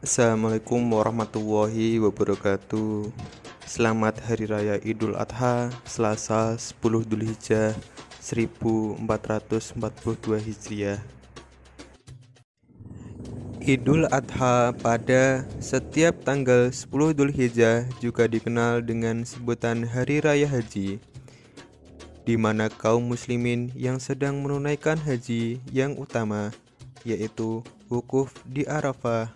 Assalamualaikum warahmatullahi wabarakatuh. Selamat Hari Raya Idul Adha, Selasa 10 Dzulhijjah 1442 Hijriah. Idul Adha pada setiap tanggal 10 Dzulhijjah juga dikenal dengan sebutan Hari Raya Haji, di mana kaum muslimin yang sedang menunaikan haji yang utama, yaitu wukuf di Arafah.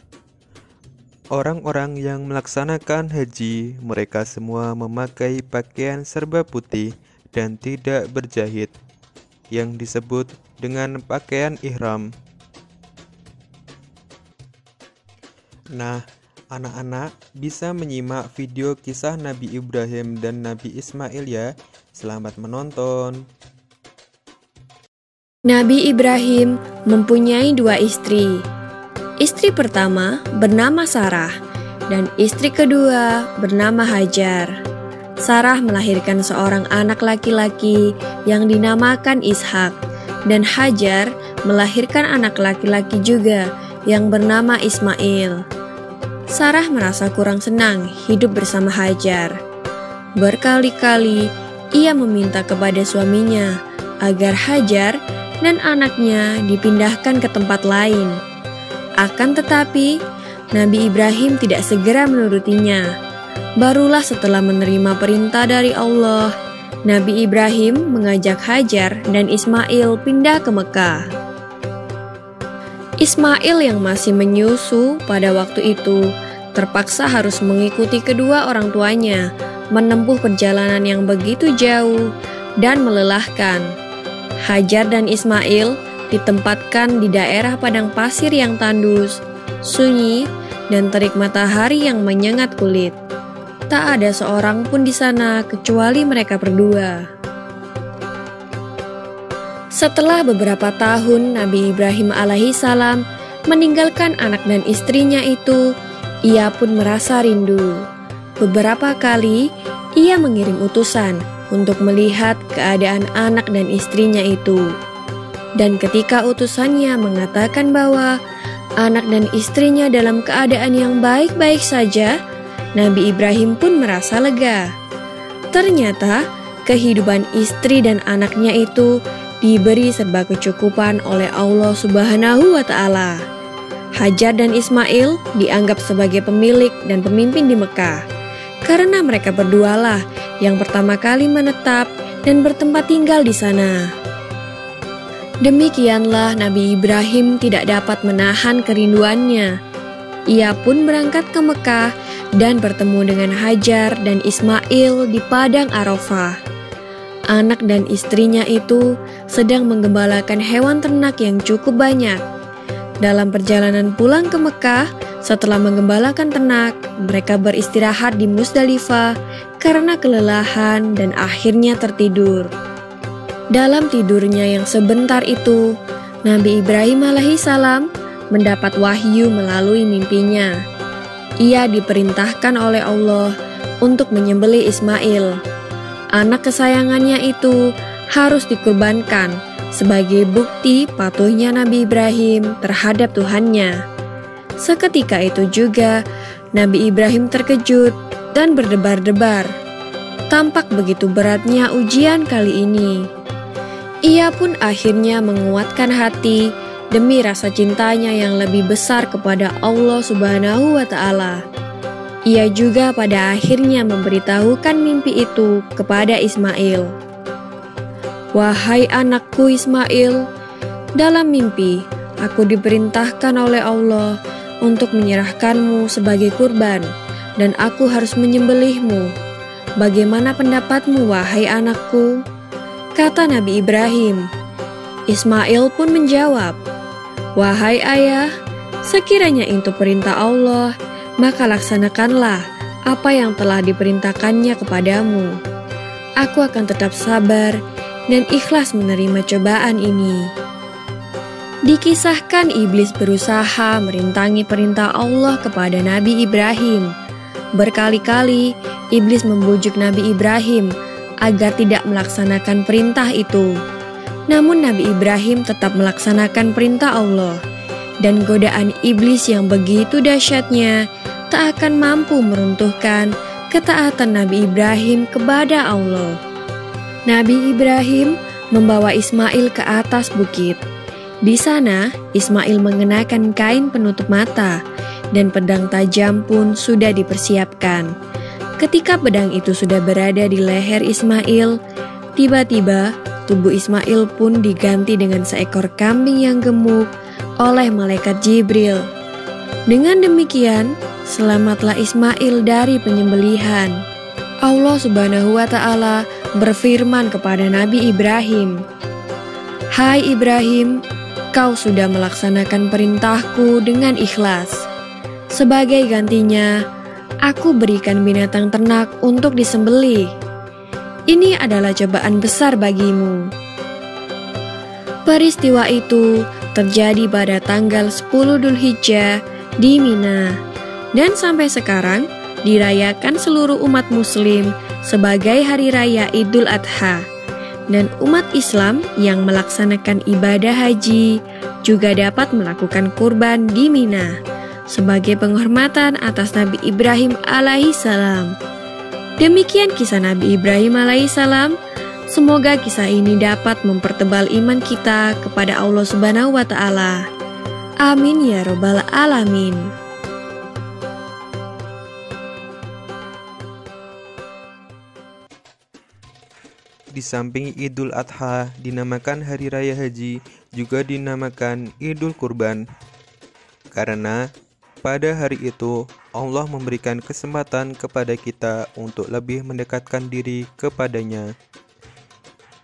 Orang-orang yang melaksanakan haji, mereka semua memakai pakaian serba putih dan tidak berjahit, yang disebut dengan pakaian ihram. Nah, anak-anak bisa menyimak video kisah Nabi Ibrahim dan Nabi Ismail ya. Selamat menonton. Nabi Ibrahim mempunyai dua istri. Istri pertama bernama Sarah dan istri kedua bernama Hajar. Sarah melahirkan seorang anak laki-laki yang dinamakan Ishak, dan Hajar melahirkan anak laki-laki juga yang bernama Ismail. Sarah merasa kurang senang hidup bersama Hajar. Berkali-kali ia meminta kepada suaminya agar Hajar dan anaknya dipindahkan ke tempat lain. Akan tetapi, Nabi Ibrahim tidak segera menurutinya. Barulah setelah menerima perintah dari Allah, Nabi Ibrahim mengajak Hajar dan Ismail pindah ke Mekah. Ismail yang masih menyusu pada waktu itu terpaksa harus mengikuti kedua orang tuanya menempuh perjalanan yang begitu jauh dan melelahkan. Hajar dan Ismail ditempatkan di daerah padang pasir yang tandus, sunyi, dan terik matahari yang menyengat kulit. Tak ada seorang pun di sana kecuali mereka berdua. Setelah beberapa tahun Nabi Ibrahim alaihissalam meninggalkan anak dan istrinya itu, ia pun merasa rindu. Beberapa kali ia mengirim utusan untuk melihat keadaan anak dan istrinya itu. Dan ketika utusannya mengatakan bahwa anak dan istrinya dalam keadaan yang baik-baik saja, Nabi Ibrahim pun merasa lega. Ternyata kehidupan istri dan anaknya itu diberi serba kecukupan oleh Allah Subhanahu wa Ta'ala. Hajar dan Ismail dianggap sebagai pemilik dan pemimpin di Mekah, karena mereka berdualah yang pertama kali menetap dan bertempat tinggal di sana. Demikianlah Nabi Ibrahim tidak dapat menahan kerinduannya. Ia pun berangkat ke Mekah dan bertemu dengan Hajar dan Ismail di padang Arafah. Anak dan istrinya itu sedang menggembalakan hewan ternak yang cukup banyak. Dalam perjalanan pulang ke Mekah, setelah menggembalakan ternak, mereka beristirahat di Musdalifah karena kelelahan dan akhirnya tertidur. Dalam tidurnya yang sebentar itu, Nabi Ibrahim alaihissalam mendapat wahyu melalui mimpinya. Ia diperintahkan oleh Allah untuk menyembelih Ismail. Anak kesayangannya itu harus dikurbankan sebagai bukti patuhnya Nabi Ibrahim terhadap Tuhannya. Seketika itu juga, Nabi Ibrahim terkejut dan berdebar-debar. Tampak begitu beratnya ujian kali ini. Ia pun akhirnya menguatkan hati demi rasa cintanya yang lebih besar kepada Allah Subhanahu wa Ta'ala. Ia juga pada akhirnya memberitahukan mimpi itu kepada Ismail. "Wahai anakku Ismail, dalam mimpi aku diperintahkan oleh Allah untuk menyerahkanmu sebagai kurban, dan aku harus menyembelihmu. Bagaimana pendapatmu, wahai anakku?" Kata Nabi Ibrahim. Ismail pun menjawab, "Wahai ayah, sekiranya itu perintah Allah, maka laksanakanlah apa yang telah diperintahkannya kepadamu. Aku akan tetap sabar dan ikhlas menerima cobaan ini." Dikisahkan iblis berusaha merintangi perintah Allah kepada Nabi Ibrahim. Berkali-kali iblis membujuk Nabi Ibrahim agar tidak melaksanakan perintah itu. Namun Nabi Ibrahim tetap melaksanakan perintah Allah. dan godaan iblis yang begitu dahsyatnya tak akan mampu meruntuhkan ketaatan Nabi Ibrahim kepada Allah. Nabi Ibrahim membawa Ismail ke atas bukit. Di sana, Ismail mengenakan kain penutup mata dan pedang tajam pun sudah dipersiapkan. Ketika pedang itu sudah berada di leher Ismail, tiba-tiba tubuh Ismail pun diganti dengan seekor kambing yang gemuk oleh malaikat Jibril. Dengan demikian, selamatlah Ismail dari penyembelihan. Allah Subhanahu wa Ta'ala berfirman kepada Nabi Ibrahim, "Hai Ibrahim, kau sudah melaksanakan perintahku dengan ikhlas. Sebagai gantinya, aku berikan binatang ternak untuk disembelih. Ini adalah cobaan besar bagimu." Peristiwa itu terjadi pada tanggal 10 Dzulhijjah di Mina, dan sampai sekarang dirayakan seluruh umat muslim sebagai hari raya Idul Adha. Dan umat Islam yang melaksanakan ibadah haji juga dapat melakukan kurban di Mina sebagai penghormatan atas Nabi Ibrahim alaihissalam. Demikian kisah Nabi Ibrahim alaihissalam. Semoga kisah ini dapat mempertebal iman kita kepada Allah Subhanahu wa Ta'ala. Amin ya Rabbal 'Alamin. Di samping Idul Adha dinamakan Hari Raya Haji, juga dinamakan Idul Kurban, karena pada hari itu Allah memberikan kesempatan kepada kita untuk lebih mendekatkan diri kepadanya.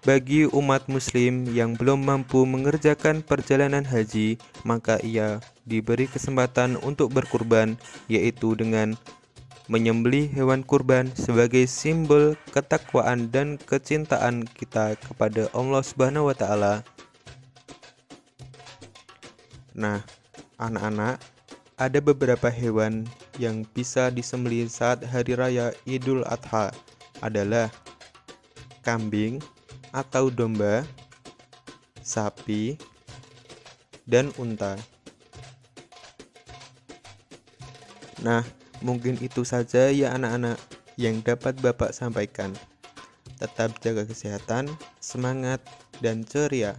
Bagi umat muslim yang belum mampu mengerjakan perjalanan haji, maka ia diberi kesempatan untuk berkurban, yaitu dengan menyembelih hewan kurban sebagai simbol ketakwaan dan kecintaan kita kepada Allah Subhanahu wa Ta'ala. Nah, anak-anak, ada beberapa hewan yang bisa disembelih saat hari raya Idul Adha adalah kambing atau domba, sapi, dan unta. Nah, mungkin itu saja ya anak-anak yang dapat Bapak sampaikan. Tetap jaga kesehatan, semangat, dan ceria.